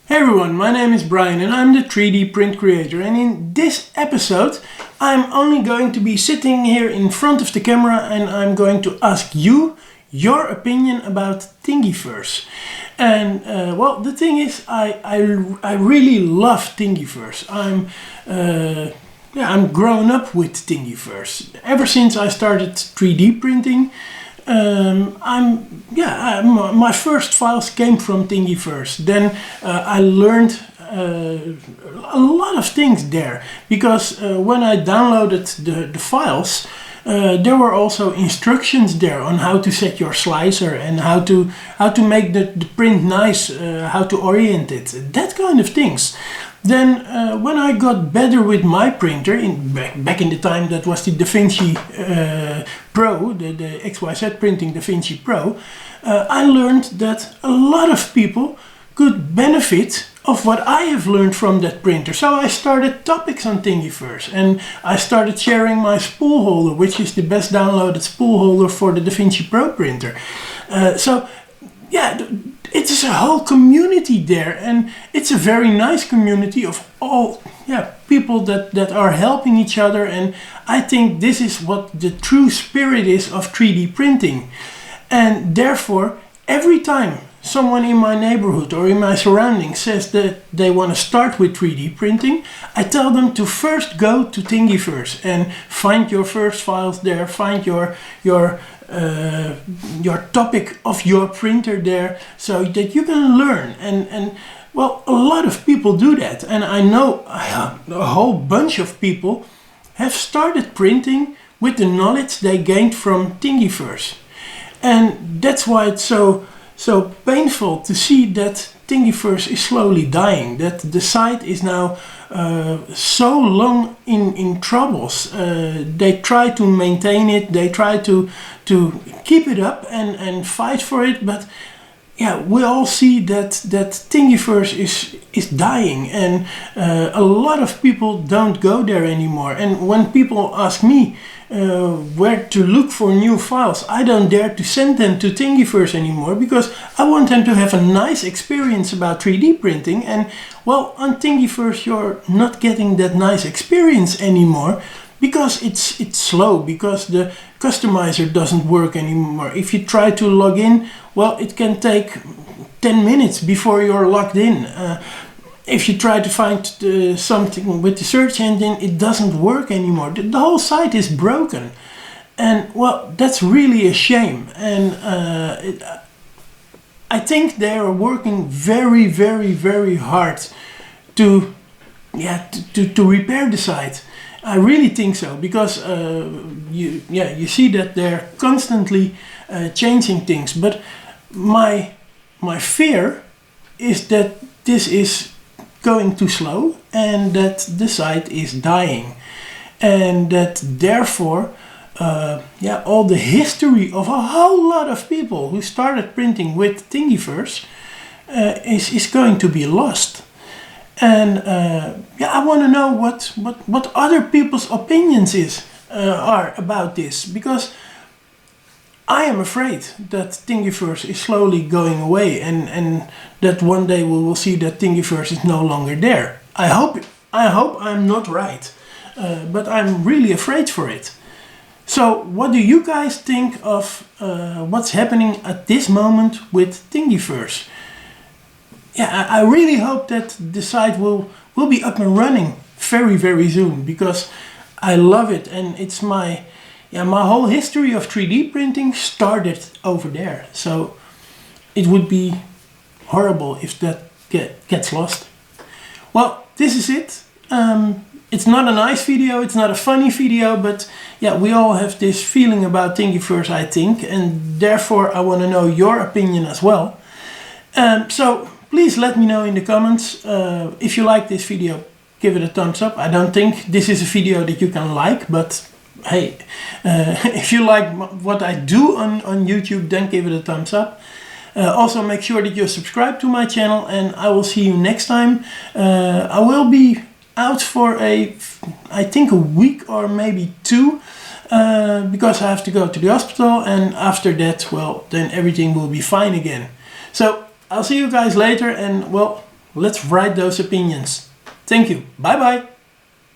Hey everyone, my name is Brian and I'm the 3D print creator, and in this episode I'm only going to be sitting here in front of the camera and I'm going to ask you your opinion about Thingiverse. And well, the thing is, I really love Thingiverse. I'm grown up with Thingiverse. Ever since I started 3D printing, my first files came from Thingiverse. Then I learned a lot of things there, because when I downloaded the files, there were also instructions there on how to set your slicer and how to make the print nice, how to orient it, that kind of things. Then when I got better with my printer, back in the time that was the DaVinci Pro, the XYZ printing DaVinci Pro, I learned that a lot of people could benefit of what I have learned from that printer. So I started topics on Thingiverse and I started sharing my spool holder, which is the best downloaded spool holder for the DaVinci Pro printer. It is a whole community there, and it's a very nice community of all people that are helping each other, and I think this is what the true spirit is of 3D printing. And therefore, every time someone in my neighborhood or in my surroundings says that they want to start with 3D printing, I tell them to first go to Thingiverse and find your first files there, find your topic of your printer there, so that you can learn. And well, a lot of people do that, and I know a whole bunch of people have started printing with the knowledge they gained from Thingiverse. And that's why it's so painful to see that Thingiverse is slowly dying, that the site is now so long in troubles. They try to maintain it, they try to keep it up and fight for it, but yeah, we all see that Thingiverse is dying, and a lot of people don't go there anymore. And when people ask me where to look for new files, I don't dare to send them to Thingiverse anymore, because I want them to have a nice experience about 3D printing. And well, on Thingiverse you're not getting that nice experience anymore, because it's slow, because the customizer doesn't work anymore. If you try to log in, well, it can take 10 minutes before you're logged in. If you try to find something with the search engine, it doesn't work anymore. The whole site is broken. And well, that's really a shame. And I think they are working very, very, very hard to repair the site. I really think so, because you see that they're constantly changing things. But my fear is that this is going too slow and that the site is dying, and that therefore all the history of a whole lot of people who started printing with Thingiverse is going to be lost. And I want to know what other people's opinions are about this, because I am afraid that Thingiverse is slowly going away, and that one day we will see that Thingiverse is no longer there. I hope I'm not right, but I'm really afraid for it. So what do you guys think of what's happening at this moment with Thingiverse? Yeah, I really hope that the site will be up and running very, very soon, because I love it, and it's my whole history of 3D printing started over there. So it would be horrible if that gets lost. Well, this is it. It's not a nice video, it's not a funny video, but yeah, we all have this feeling about Thingiverse, I think, and therefore I want to know your opinion as well. So please let me know in the comments. If you like this video, give it a thumbs up. I don't think this is a video that you can like, but hey, if you like what I do on YouTube, then give it a thumbs up. Also make sure that you subscribe to my channel, and I will see you next time. I will be out for I think a week or maybe two, because I have to go to the hospital, and after that, well, then everything will be fine again. So I'll see you guys later, and well, let's write those opinions. Thank you. Bye bye.